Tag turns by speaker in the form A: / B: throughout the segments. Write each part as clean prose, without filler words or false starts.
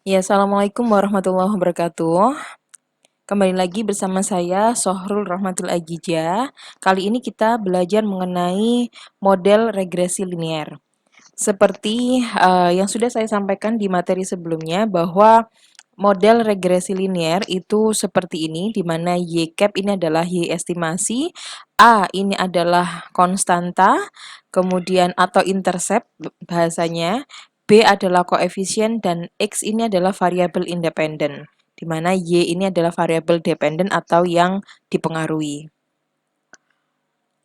A: Ya, Assalamualaikum warahmatullahi wabarakatuh. Kembali lagi bersama saya, Sohrul Rahmatul Agija. Kali ini kita belajar mengenai model regresi linear. Seperti yang sudah saya sampaikan di materi sebelumnya, bahwa model regresi linear itu seperti ini, di mana Y cap ini adalah Y estimasi, A ini adalah konstanta, kemudian atau intercept bahasanya, B adalah koefisien, dan X ini adalah variabel independen, di mana Y ini adalah variabel dependen atau yang dipengaruhi.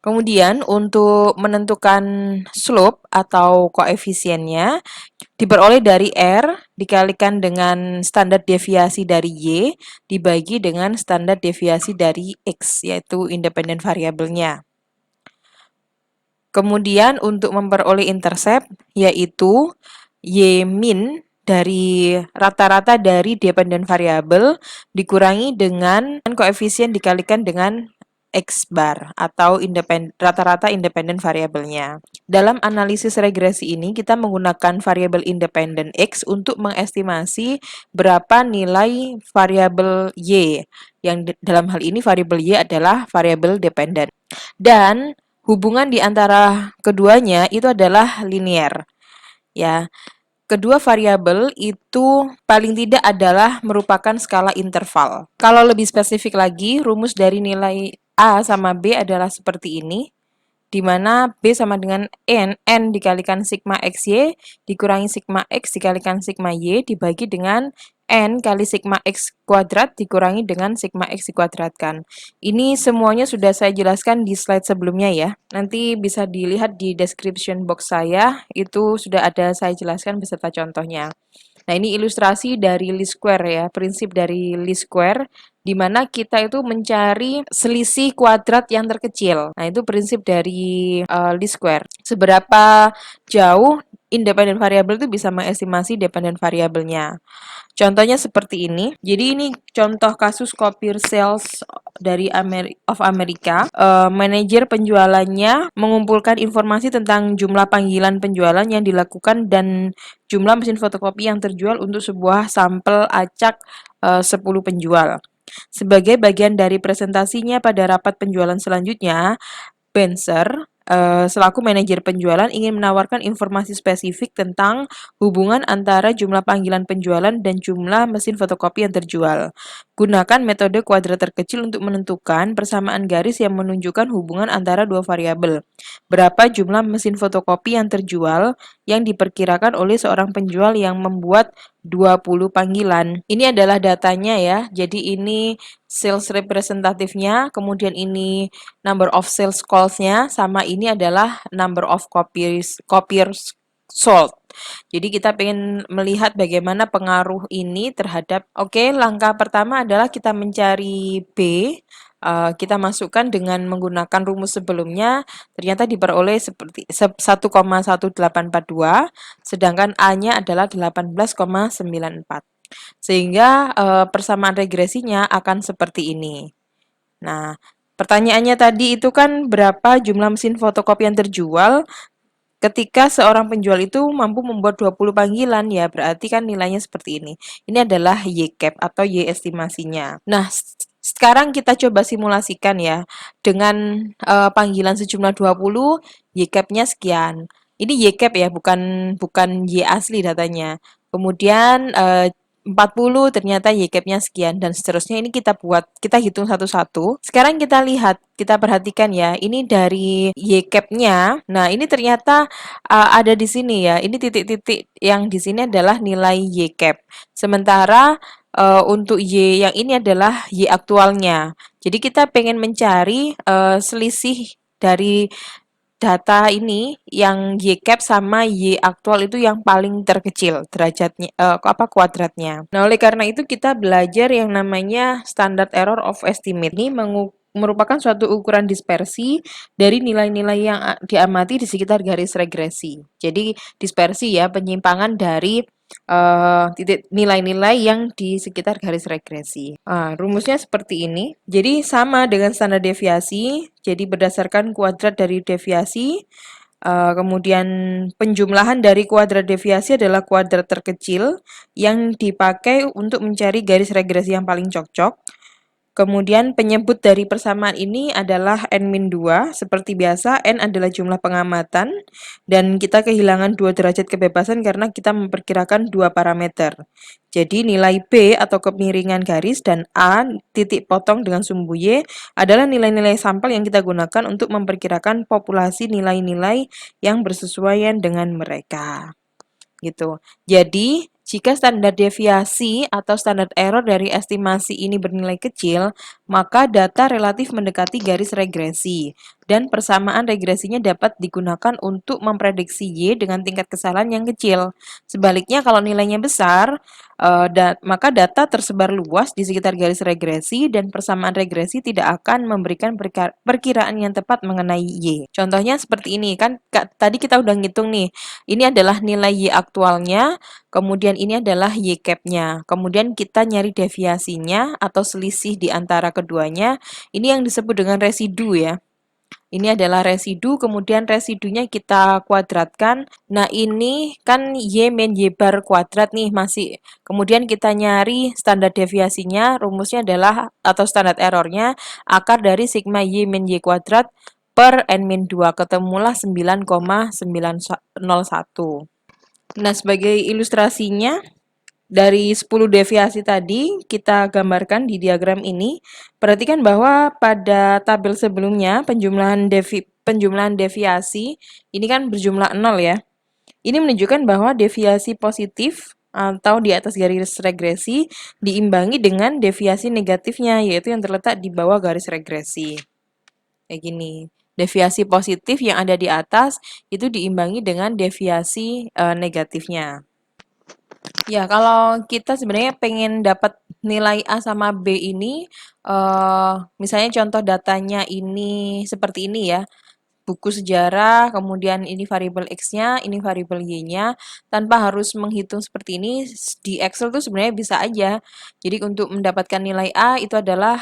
A: Kemudian untuk menentukan slope atau koefisiennya diperoleh dari R dikalikan dengan standar deviasi dari Y dibagi dengan standar deviasi dari X, yaitu independen variabelnya. Kemudian untuk memperoleh intercept, yaitu Y min dari rata-rata dari dependen variabel dikurangi dengan koefisien dikalikan dengan X bar atau rata-rata independen variabelnya. Dalam analisis regresi ini kita menggunakan variabel independen X untuk mengestimasi berapa nilai variabel Y, yang dalam hal ini variabel Y adalah variabel dependen. Dan hubungan di antara keduanya itu adalah linear. Ya, kedua variabel itu paling tidak adalah merupakan skala interval. Kalau lebih spesifik lagi, rumus dari nilai A sama B adalah seperti ini, di mana B sama dengan N dikalikan sigma XY dikurangi sigma X dikalikan sigma Y dibagi dengan N kali sigma X kuadrat dikurangi dengan sigma X dikuadratkan. Ini semuanya sudah saya jelaskan di slide sebelumnya ya. Nanti bisa dilihat di description box saya, itu sudah ada saya jelaskan beserta contohnya. Nah, ini ilustrasi dari least square ya, prinsip dari least square, di mana kita itu mencari selisih kuadrat yang terkecil. Nah, itu prinsip dari least square. Seberapa jauh independen variabel itu bisa mengestimasi dependen variabelnya. Contohnya seperti ini. Jadi ini contoh kasus copier sales dari Amerika. Manajer penjualannya mengumpulkan informasi tentang jumlah panggilan penjualan yang dilakukan dan jumlah mesin fotokopi yang terjual untuk sebuah sampel acak 10 penjual. Sebagai bagian dari presentasinya pada rapat penjualan selanjutnya, Benser selaku manajer penjualan ingin menawarkan informasi spesifik tentang hubungan antara jumlah panggilan penjualan dan jumlah mesin fotokopi yang terjual. Gunakan metode kuadrat terkecil untuk menentukan persamaan garis yang menunjukkan hubungan antara dua variabel. Berapa jumlah mesin fotokopi yang terjual yang diperkirakan oleh seorang penjual yang membuat 20 panggilan. Ini adalah datanya ya. Jadi ini sales representatifnya, kemudian ini number of sales calls-nya, sama ini adalah number of copiers sold. Jadi kita pengen melihat bagaimana pengaruh ini terhadap, langkah pertama adalah kita mencari B, kita masukkan dengan menggunakan rumus sebelumnya, ternyata diperoleh seperti 1,1842, sedangkan A-nya adalah 18,94. Sehingga persamaan regresinya akan seperti ini. Nah, pertanyaannya tadi itu kan berapa jumlah mesin fotokopi yang terjual ketika seorang penjual itu mampu membuat 20 panggilan, ya berarti kan nilainya seperti ini. Ini adalah Y cap atau Y estimasinya. Nah, sekarang kita coba simulasikan ya dengan panggilan sejumlah 20, Y cap-nya sekian. Ini Y cap ya, bukan bukan Y asli datanya. Kemudian 40 ternyata Y cap-nya sekian dan seterusnya, ini kita hitung satu-satu. Sekarang kita lihat, kita perhatikan ya, ini dari Y cap-nya. Nah, ini ternyata ada di sini ya. Ini titik-titik yang di sini adalah nilai Y cap. Sementara untuk Y yang ini adalah Y aktualnya. Jadi kita pengen mencari selisih dari data ini yang Y cap sama Y aktual itu yang paling terkecil derajatnya, kuadratnya. Nah, oleh karena itu kita belajar yang namanya standard error of estimate. Ini merupakan suatu ukuran dispersi dari nilai-nilai yang diamati di sekitar garis regresi. Jadi dispersi ya, penyimpangan dari titik nilai-nilai yang di sekitar garis regresi. Rumusnya seperti ini. Jadi sama dengan standar deviasi. Jadi berdasarkan kuadrat dari deviasi, Kemudian penjumlahan dari kuadrat deviasi adalah kuadrat terkecil yang dipakai untuk mencari garis regresi yang paling cocok. Kemudian penyebut dari persamaan ini adalah n-2. Seperti biasa, n adalah jumlah pengamatan dan kita kehilangan 2 derajat kebebasan karena kita memperkirakan 2 parameter. Jadi nilai B atau kemiringan garis dan A titik potong dengan sumbu Y adalah nilai-nilai sampel yang kita gunakan untuk memperkirakan populasi nilai-nilai yang bersesuaian dengan mereka. Gitu. Jadi, jika standar deviasi atau standar error dari estimasi ini bernilai kecil, maka data relatif mendekati garis regresi, dan persamaan regresinya dapat digunakan untuk memprediksi Y dengan tingkat kesalahan yang kecil. Sebaliknya, kalau nilainya besar, maka data tersebar luas di sekitar garis regresi dan persamaan regresi tidak akan memberikan perkiraan yang tepat mengenai Y. Contohnya seperti ini, kan tadi kita udah ngitung nih, ini adalah nilai Y aktualnya, kemudian ini adalah Y cap-nya. Kemudian kita nyari deviasinya atau selisih di antara keduanya. Ini yang disebut dengan residu ya. Ini adalah residu, kemudian residunya kita kuadratkan. Nah, ini kan Y min Y bar kuadrat nih masih. Kemudian kita nyari standar deviasinya, rumusnya adalah, atau standar errornya, akar dari sigma Y min Y kuadrat per n-2, ketemulah 9,901. Nah, sebagai ilustrasinya, dari 10 deviasi tadi kita gambarkan di diagram ini. Perhatikan bahwa pada tabel sebelumnya penjumlahan deviasi ini kan berjumlah 0 ya. Ini menunjukkan bahwa deviasi positif atau di atas garis regresi diimbangi dengan deviasi negatifnya, yaitu yang terletak di bawah garis regresi. Kayak gini. Deviasi positif yang ada di atas itu diimbangi dengan deviasi negatifnya. Ya, kalau kita sebenarnya pengen dapat nilai A sama B ini, misalnya contoh datanya ini seperti ini ya, buku sejarah, kemudian ini variabel X-nya, ini variabel Y-nya, tanpa harus menghitung seperti ini, di Excel tuh sebenarnya bisa aja. Jadi untuk mendapatkan nilai A itu adalah,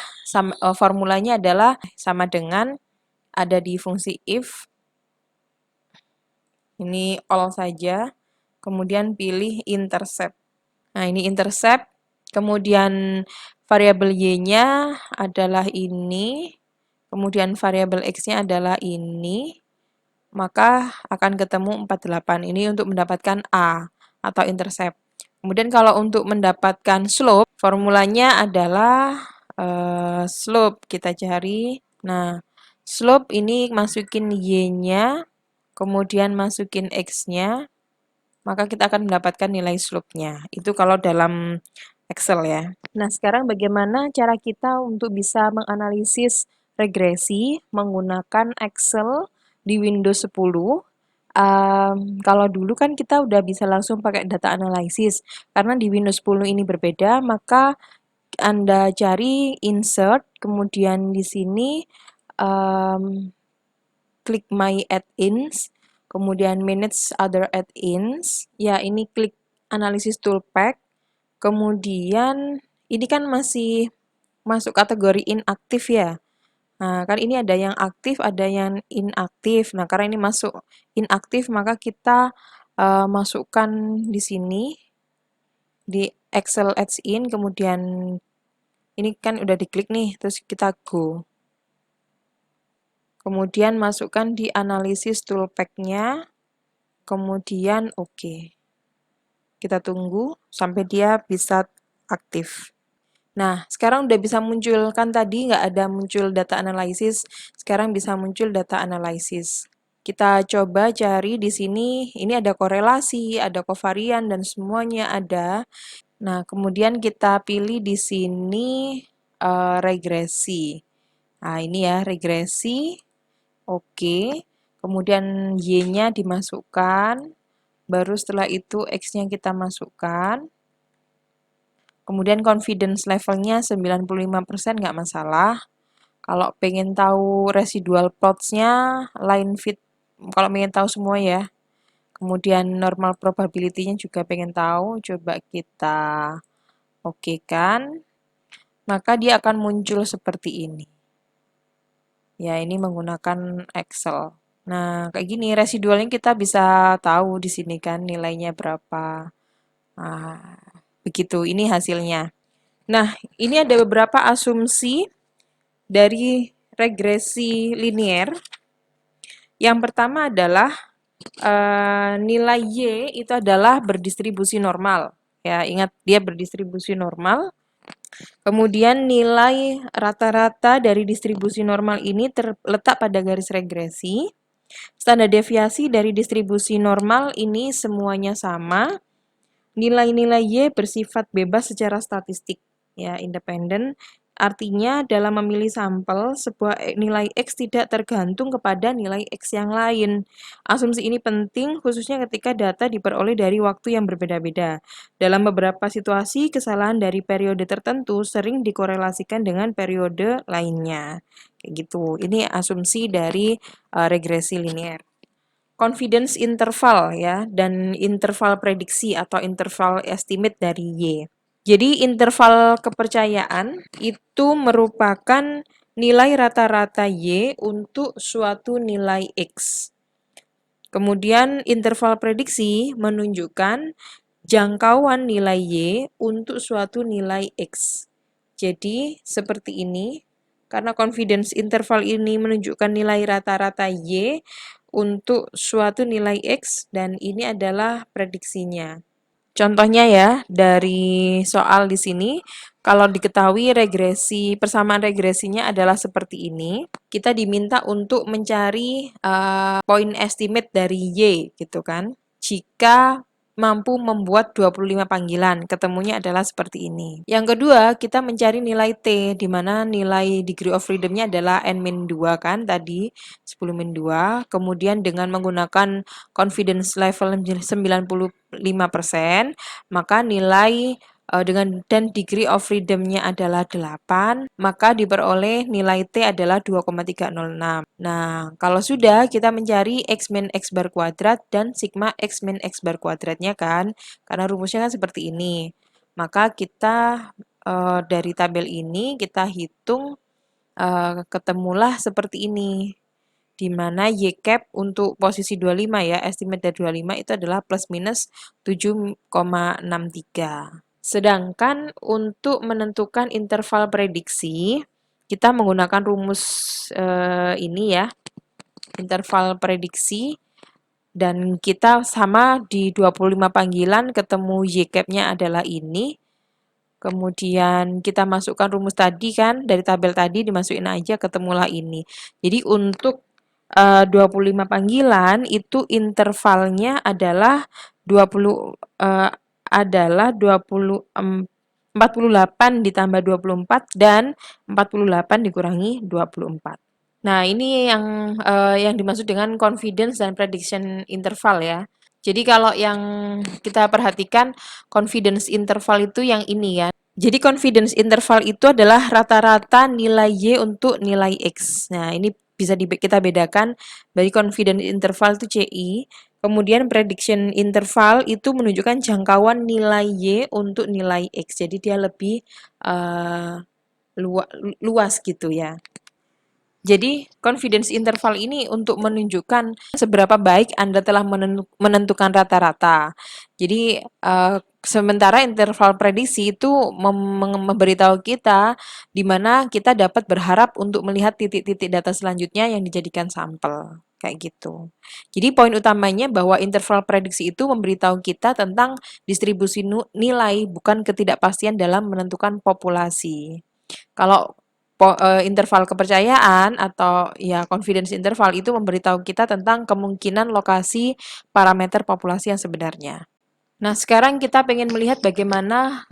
A: formulanya adalah sama dengan, ada di fungsi if, ini all saja, kemudian pilih intercept. Nah, ini intercept, kemudian variabel Y-nya adalah ini, kemudian variabel X-nya adalah ini, maka akan ketemu 48. Ini untuk mendapatkan A atau intercept. Kemudian kalau untuk mendapatkan slope, formulanya adalah slope, kita cari. Nah, slope ini masukin Y-nya, kemudian masukin X-nya, maka kita akan mendapatkan nilai slope-nya. Itu kalau dalam Excel ya. Nah, sekarang bagaimana cara kita untuk bisa menganalisis regresi menggunakan Excel di Windows 10? Kalau dulu kan kita udah bisa langsung pakai data analysis. Karena di Windows 10 ini berbeda, maka Anda cari insert, kemudian di sini klik my add-ins, kemudian manage other add-ins. Ya, ini klik analysis toolpack. Kemudian ini kan masih masuk kategori inaktif ya. Nah, kan ini ada yang aktif, ada yang inaktif. Nah, karena ini masuk inaktif, maka kita masukkan di sini di Excel Adds In, kemudian ini kan udah diklik nih, terus kita go. Kemudian masukkan di analisis toolpack-nya, kemudian oke. Kita tunggu sampai dia bisa aktif. Nah, sekarang udah bisa muncul, kan tadi nggak ada muncul data analysis, sekarang bisa muncul data analysis. Kita coba cari di sini, ini ada korelasi, ada kovarian, dan semuanya ada. Nah, kemudian kita pilih di sini regresi. Nah, ini ya, regresi. Oke, kemudian Y-nya dimasukkan, baru setelah itu X-nya kita masukkan, kemudian confidence levelnya 95% nggak masalah. Kalau pengen tahu residual plots-nya, line fit, kalau pengen tahu semua ya, kemudian normal probability-nya juga pengen tahu, coba kita oke kan, maka dia akan muncul seperti ini. Ya, ini menggunakan Excel. Nah, kayak gini residualnya kita bisa tahu di sini kan nilainya berapa. Nah, begitu. Ini hasilnya. Nah, ini ada beberapa asumsi dari regresi linier. Yang pertama adalah nilai Y itu adalah berdistribusi normal. Ya, ingat dia berdistribusi normal. Kemudian nilai rata-rata dari distribusi normal ini terletak pada garis regresi. Standar deviasi dari distribusi normal ini semuanya sama. Nilai-nilai Y bersifat bebas secara statistik, ya, independen. Artinya dalam memilih sampel, sebuah nilai X tidak tergantung kepada nilai X yang lain. Asumsi ini penting khususnya ketika data diperoleh dari waktu yang berbeda-beda. Dalam beberapa situasi, kesalahan dari periode tertentu sering dikorelasikan dengan periode lainnya. Kayak gitu. Ini asumsi dari regresi linear. Confidence interval ya dan interval prediksi atau interval estimate dari Y. Jadi interval kepercayaan itu merupakan nilai rata-rata Y untuk suatu nilai X. Kemudian interval prediksi menunjukkan jangkauan nilai Y untuk suatu nilai X. Jadi seperti ini, karena confidence interval ini menunjukkan nilai rata-rata Y untuk suatu nilai X dan ini adalah prediksinya. Contohnya ya, dari soal di sini, kalau diketahui persamaan regresinya adalah seperti ini, kita diminta untuk mencari point estimate dari Y gitu kan. Jika mampu membuat 25 panggilan, ketemunya adalah seperti ini. Yang kedua, kita mencari nilai T, di mana nilai degree of freedom-nya adalah N-2 kan tadi, 10-2. Kemudian dengan menggunakan confidence level 95%, maka nilai dan degree of freedom-nya adalah 8, maka diperoleh nilai T adalah 2,306. Nah, kalau sudah kita mencari X min X bar kuadrat dan sigma X min X bar kuadratnya kan, karena rumusnya kan seperti ini. Maka kita dari tabel ini kita hitung ketemulah seperti ini. Di mana Y cap untuk posisi 25 ya, estimate dari 25 itu adalah plus minus 7,63. Sedangkan untuk menentukan interval prediksi, kita menggunakan rumus ini ya, interval prediksi, dan kita sama di 25 panggilan ketemu Y cap-nya adalah ini. Kemudian kita masukkan rumus tadi kan, dari tabel tadi dimasukin aja ketemulah ini. Jadi untuk 25 panggilan itu intervalnya adalah 48 ditambah 24 dan 48 dikurangi 24. Nah, ini yang dimaksud dengan confidence dan prediction interval ya. Jadi kalau yang kita perhatikan confidence interval itu yang ini ya. Jadi confidence interval itu adalah rata-rata nilai Y untuk nilai X. Nah, ini bisa kita bedakan dari confidence interval itu CI. Kemudian prediction interval itu menunjukkan jangkauan nilai Y untuk nilai X. Jadi dia lebih luas gitu ya. Jadi, confidence interval ini untuk menunjukkan seberapa baik Anda telah menentukan rata-rata. Jadi, sementara interval prediksi itu memberitahu kita di mana kita dapat berharap untuk melihat titik-titik data selanjutnya yang dijadikan sampel. Kayak gitu. Jadi, poin utamanya bahwa interval prediksi itu memberitahu kita tentang distribusi nilai, bukan ketidakpastian dalam menentukan populasi. Kalau interval kepercayaan atau ya confidence interval itu memberitahu kita tentang kemungkinan lokasi parameter populasi yang sebenarnya. Nah, sekarang kita pengen melihat bagaimana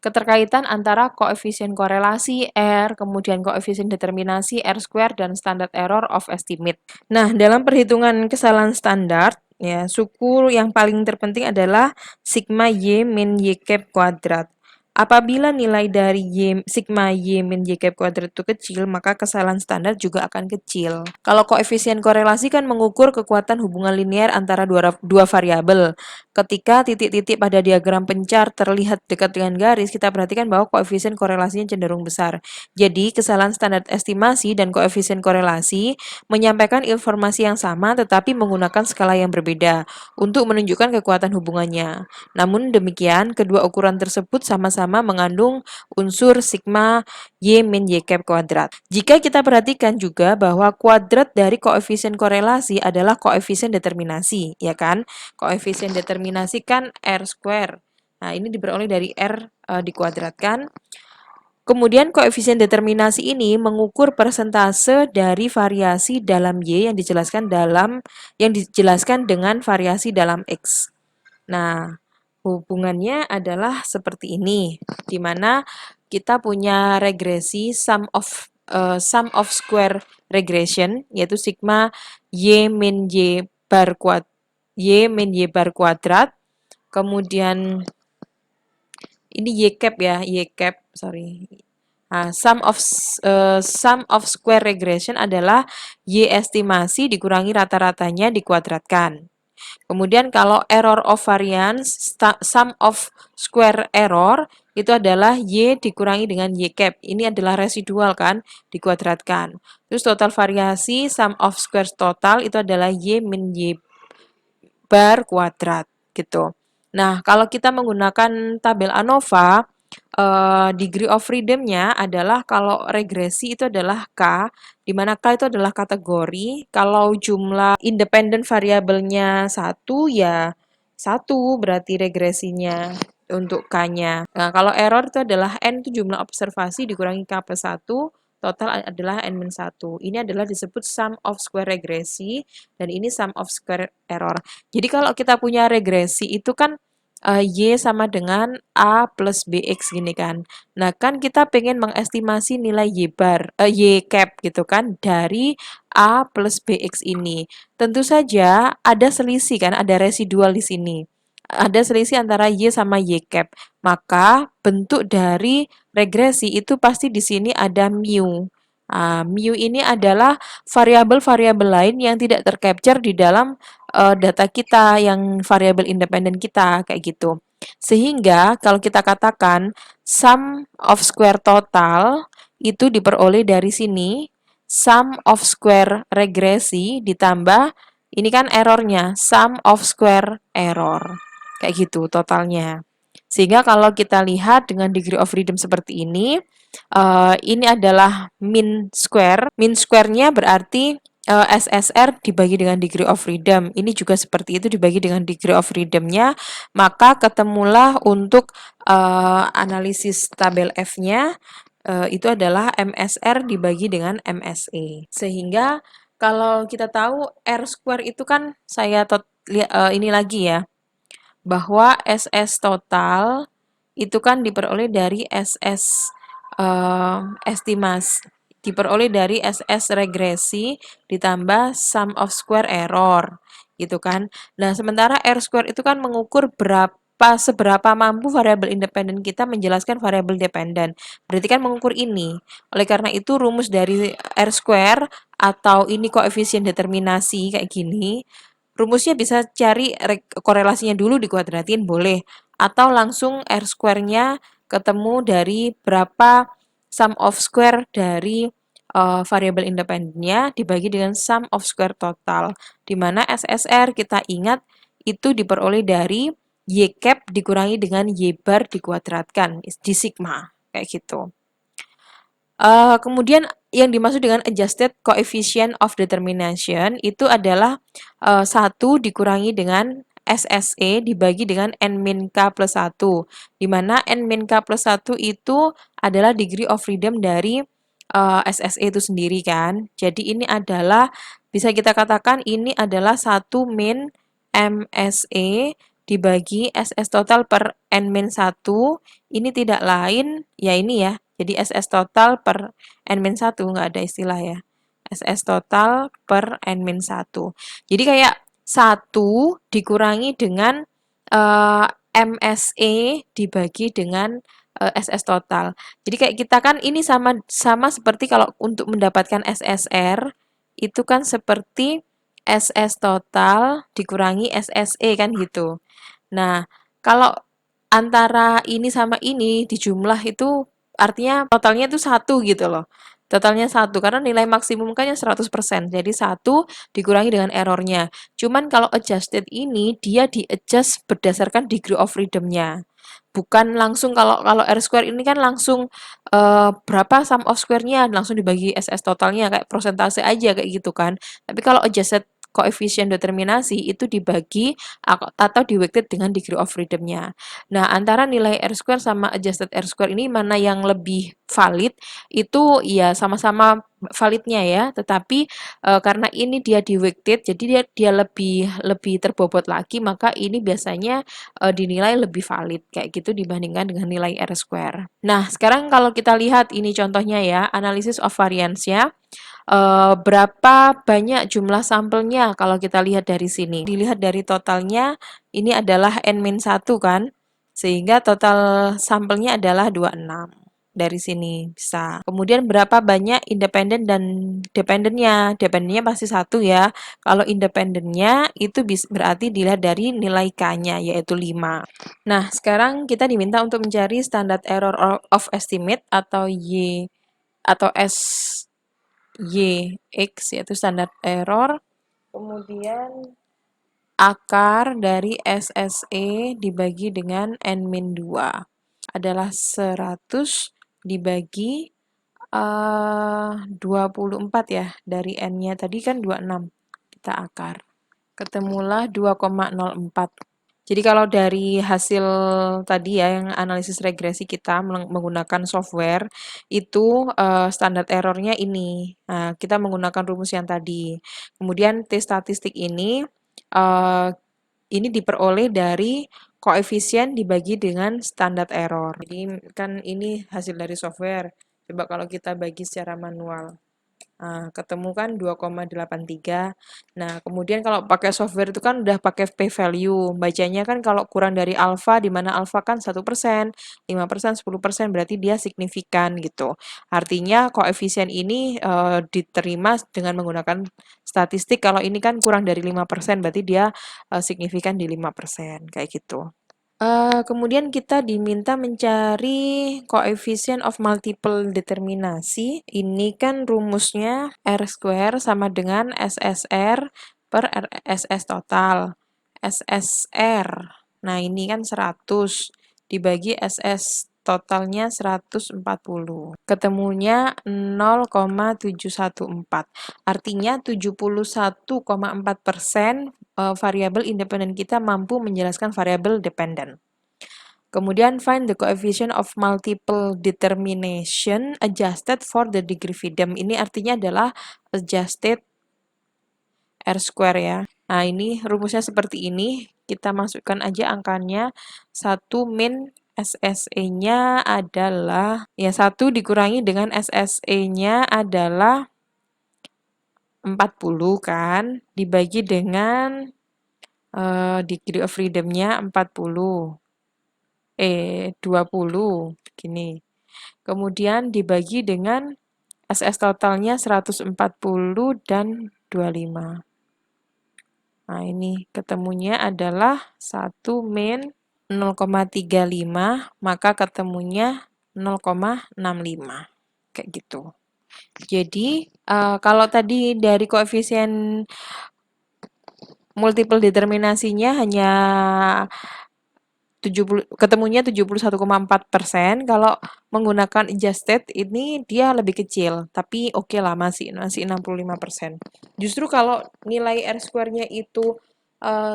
A: keterkaitan antara koefisien korelasi R, kemudian koefisien determinasi R square dan standard error of estimate. Nah, dalam perhitungan kesalahan standar, ya, suku yang paling terpenting adalah sigma Y min Y cap kuadrat. Apabila nilai dari sigma Y min Y cap kuadrat itu kecil, maka kesalahan standar juga akan kecil. Kalau koefisien korelasi kan mengukur kekuatan hubungan linear antara dua variabel. ketika titik-titik pada diagram pencar terlihat dekat dengan garis, kita perhatikan bahwa koefisien korelasinya cenderung besar. Jadi, kesalahan standar estimasi dan koefisien korelasi menyampaikan informasi yang sama tetapi menggunakan skala yang berbeda untuk menunjukkan kekuatan hubungannya. Namun demikian, kedua ukuran tersebut sama-sama mengandung unsur sigma Y min Y cap kuadrat. Jika kita perhatikan juga bahwa kuadrat dari koefisien korelasi adalah koefisien determinasi, ya kan? Koefisien determinasi kan R square. Nah, ini diperoleh dari R dikuadratkan. Kemudian koefisien determinasi ini mengukur persentase dari variasi dalam Y yang dijelaskan dengan variasi dalam X. Nah, hubungannya adalah seperti ini, di mana kita punya regresi sum of square regression, yaitu sigma Y min Y bar kuadrat, kemudian ini Y cap ya, Y cap, sorry. Nah, sum of square regression adalah Y estimasi dikurangi rata-ratanya dikuadratkan. Kemudian kalau error of variance, sum of square error itu adalah Y dikurangi dengan Y cap. Ini adalah residual kan, dikuadratkan. Terus total variasi, sum of square total itu adalah Y min Y bar kuadrat gitu. Nah, kalau kita menggunakan tabel ANOVA, degree of freedom-nya adalah kalau regresi itu adalah K, di mana K itu adalah kategori, kalau jumlah independen variabelnya 1 ya 1 berarti regresinya untuk K-nya. Nah, kalau error itu adalah N itu jumlah observasi dikurangi K plus 1, total adalah N-1. Ini adalah disebut sum of square regresi, dan ini sum of square error. Jadi kalau kita punya regresi itu kan Y sama dengan A plus BX gini kan. Nah kan kita pengen mengestimasi nilai Y cap gitu kan dari A plus BX ini. Tentu saja ada selisih kan, ada residual di sini. Ada selisih antara Y sama Y cap. Maka bentuk dari regresi itu pasti di sini ada mu. Mu ini adalah variabel-variabel lain yang tidak tercapture di dalam data kita, yang variabel independen kita, kayak gitu. Sehingga kalau kita katakan sum of square total itu diperoleh dari sini, sum of square regresi ditambah, ini kan errornya, sum of square error. Kayak gitu totalnya. Sehingga kalau kita lihat dengan degree of freedom seperti ini adalah min square. Min square-nya berarti SSR dibagi dengan degree of freedom. Ini juga seperti itu dibagi dengan degree of freedom-nya. Maka ketemulah untuk analisis tabel F-nya itu adalah MSR dibagi dengan MSE. Sehingga kalau kita tahu R square itu kan ini lagi ya, bahwa SS total itu kan diperoleh dari SS diperoleh dari SS regresi ditambah sum of square error gitu kan. Nah, sementara R square itu kan mengukur seberapa mampu variabel independen kita menjelaskan variabel dependen. Berarti kan mengukur ini. Oleh karena itu rumus dari R square atau ini koefisien determinasi kayak gini, rumusnya bisa cari korelasinya dulu dikuadratin boleh, atau langsung R square-nya ketemu dari berapa sum of square dari variabel independennya dibagi dengan sum of square total, di mana SSR kita ingat itu diperoleh dari Y cap dikurangi dengan Y bar dikuadratkan di sigma, kayak gitu. Kemudian yang dimaksud dengan adjusted coefficient of determination itu adalah 1 dikurangi dengan SSE dibagi dengan N min K plus 1, di mana N min K plus 1 itu adalah degree of freedom dari SSE itu sendiri kan. Jadi ini adalah, bisa kita katakan ini adalah 1 min MSE dibagi SS total per N min 1, ini tidak lain, ya ini ya, jadi SS total per N-1, nggak ada istilah ya. SS total per N-1. Jadi kayak 1 dikurangi dengan MSE dibagi dengan SS total. Jadi kayak kita kan ini sama seperti kalau untuk mendapatkan SSR, itu kan seperti SS total dikurangi SSE kan gitu. Nah, kalau antara ini sama ini dijumlah itu artinya totalnya itu satu gitu loh. Totalnya satu karena nilai maksimum kan yang 100%. Jadi satu dikurangi dengan errornya. Cuman kalau adjusted ini dia di-adjust berdasarkan degree of freedom-nya. Bukan langsung kalau kalau R square ini kan langsung berapa sum of square-nya langsung dibagi SS totalnya kayak persentase aja kayak gitu kan. Tapi kalau adjusted koefisien determinasi itu dibagi atau di-weighted dengan degree of freedom-nya. Nah, antara nilai R square sama adjusted R square ini mana yang lebih valid, itu ya sama-sama validnya ya, tetapi karena ini dia di-weighted, jadi dia lebih lebih terbobot lagi, maka ini biasanya dinilai lebih valid kayak gitu dibandingkan dengan nilai R square. Nah, sekarang kalau kita lihat ini contohnya ya, analysis of variance-nya. Berapa banyak jumlah sampelnya kalau kita lihat dari sini. Dilihat dari totalnya, ini adalah N-1 kan, sehingga total sampelnya adalah 26. Dari sini bisa. Kemudian berapa banyak independen dan dependennya. Dependennya pasti satu ya. Kalau independennya itu berarti dilihat dari nilai K-nya, yaitu 5. Nah, sekarang kita diminta untuk mencari standard error of estimate atau Y atau YX yaitu standar error, kemudian akar dari SSE dibagi dengan N-2 adalah 100 dibagi 24 ya, dari N-nya tadi kan 26, kita akar. Ketemulah 2,04. Jadi kalau dari hasil tadi ya yang analisis regresi kita menggunakan software itu standar errornya ini. Nah, kita menggunakan rumus yang tadi. Kemudian T statistik eh, ini diperoleh dari koefisien dibagi dengan standar error. Jadi kan ini hasil dari software. Coba kalau kita bagi secara manual. Nah, ketemu kan 2,83. Nah, kemudian kalau pakai software itu kan udah pakai p-value. Bacanya kan kalau kurang dari alfa, di mana alfa kan 1%, 5%, 10%, berarti dia signifikan gitu. Artinya koefisien ini diterima dengan menggunakan statistik. Kalau ini kan kurang dari 5%, berarti dia signifikan di 5%, kayak gitu. Kemudian kita diminta mencari koefisien of multiple determinasi. Ini kan rumusnya R square sama dengan SSR per SS total. SSR. Nah, ini kan 100 dibagi SS totalnya 140. Ketemunya 0,714. Artinya 71,4% variabel independen kita mampu menjelaskan variabel dependen. Kemudian find the coefficient of multiple determination adjusted for the degree freedom. Ini artinya adalah adjusted R square ya. Nah, ini rumusnya seperti ini. Kita masukkan aja angkanya. 1 min SSE-nya adalah ya 1 dikurangi dengan SSE-nya adalah 40 kan, dibagi dengan degree of freedom-nya 40. 20 gini. Kemudian dibagi dengan SS totalnya 140 dan 25. Nah, ini ketemunya adalah 1 min 0,35, maka ketemunya 0,65. Kayak gitu. Jadi, kalau tadi dari koefisien multiple determinasinya hanya 70, ketemunya 71,4%. Kalau menggunakan adjusted ini dia lebih kecil, tapi oke lah masih 65%. Justru kalau nilai R square-nya itu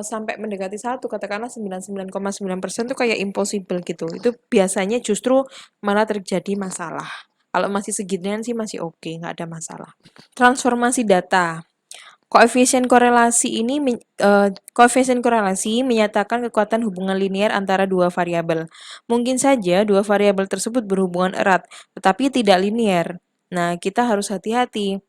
A: sampai mendekati 1, katakanlah 99,9% itu kayak impossible gitu. Itu biasanya justru malah terjadi masalah. Kalau masih seginian sih masih oke, nggak ada masalah. Transformasi data. Koefisien korelasi menyatakan kekuatan hubungan linear antara dua variabel. Mungkin saja dua variabel tersebut berhubungan erat, tetapi tidak linear. Nah, kita harus hati-hati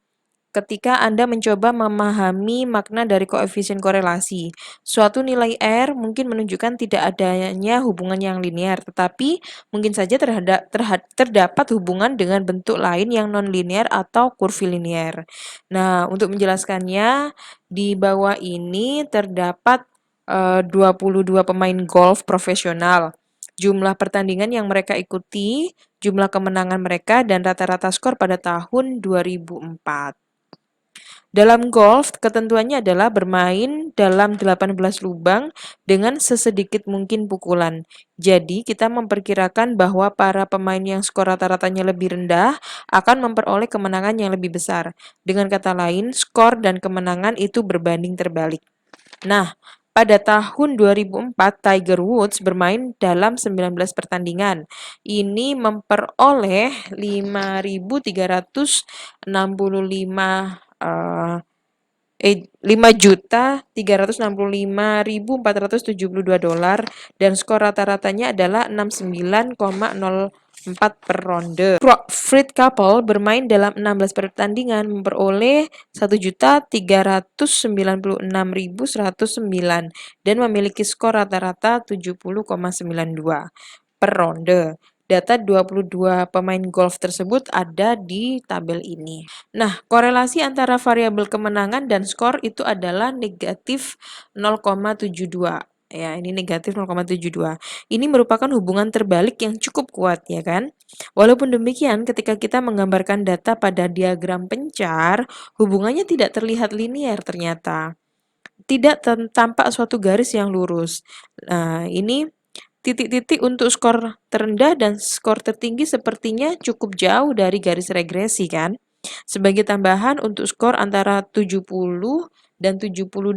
A: ketika Anda mencoba memahami makna dari koefisien korelasi. Suatu nilai R mungkin menunjukkan tidak adanya hubungan yang linear, tetapi mungkin saja terdapat hubungan dengan bentuk lain yang non-linear atau kurvilinear. Nah, untuk menjelaskannya, di bawah ini terdapat 22 pemain golf profesional. Jumlah pertandingan yang mereka ikuti, jumlah kemenangan mereka, dan rata-rata skor pada tahun 2004. Dalam golf, ketentuannya adalah bermain dalam 18 lubang dengan sesedikit mungkin pukulan. Jadi, kita memperkirakan bahwa para pemain yang skor rata-ratanya lebih rendah akan memperoleh kemenangan yang lebih besar. Dengan kata lain, skor dan kemenangan itu berbanding terbalik. Nah, pada tahun 2004, Tiger Woods bermain dalam 19 pertandingan. Ini memperoleh 5.365 $5.365.472 dan skor rata-ratanya adalah 69,04 per ronde. Fred Couple bermain dalam 16 pertandingan memperoleh 1.396.109 dan memiliki skor rata-rata 70,92 per ronde. Data 22 pemain golf tersebut ada di tabel ini. Nah, korelasi antara variabel kemenangan dan skor itu adalah negatif 0,72. Ya, ini negatif 0,72. Ini merupakan hubungan terbalik yang cukup kuat, ya kan? Walaupun demikian, ketika kita menggambarkan data pada diagram pencar, hubungannya tidak terlihat linier ternyata. Tidak tampak suatu garis yang lurus. Nah, ini titik-titik untuk skor terendah dan skor tertinggi sepertinya cukup jauh dari garis regresi kan? Sebagai tambahan untuk skor antara 70 dan 72,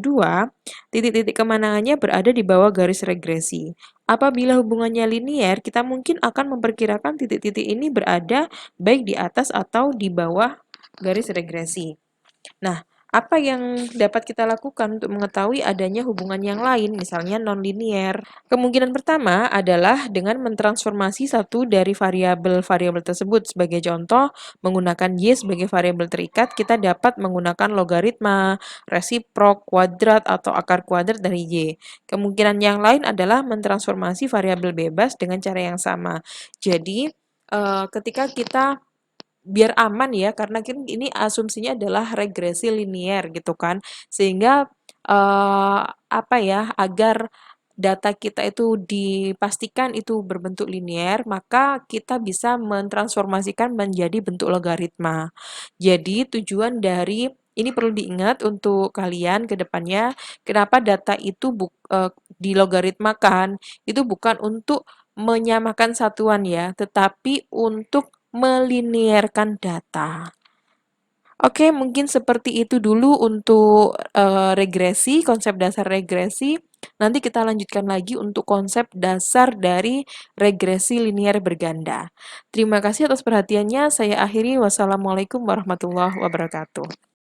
A: titik-titik kemenangannya berada di bawah garis regresi. Apabila hubungannya linier, kita mungkin akan memperkirakan titik-titik ini berada baik di atas atau di bawah garis regresi. Nah, apa yang dapat kita lakukan untuk mengetahui adanya hubungan yang lain, misalnya nonlinier? Kemungkinan pertama adalah dengan mentransformasi satu dari variabel-variabel tersebut. Sebagai contoh, menggunakan Y sebagai variabel terikat, kita dapat menggunakan logaritma, resiprok, kuadrat, atau akar kuadrat dari Y. Kemungkinan yang lain adalah mentransformasi variabel bebas dengan cara yang sama. Jadi, ketika kita biar aman ya, karena kan ini asumsinya adalah regresi linier gitu kan. Sehingga apa ya, agar data kita itu dipastikan itu berbentuk linier, maka kita bisa mentransformasikan menjadi bentuk logaritma. Jadi tujuan dari ini perlu diingat untuk kalian ke depannya, kenapa data itu dilogaritmakan, itu bukan untuk menyamakan satuan ya, tetapi untuk melinearkan data. Oke, mungkin seperti itu dulu untuk regresi, konsep dasar regresi. Nanti kita lanjutkan lagi untuk konsep dasar dari regresi linear berganda. Terima kasih atas perhatiannya. Saya akhiri. Wassalamualaikum warahmatullahi wabarakatuh.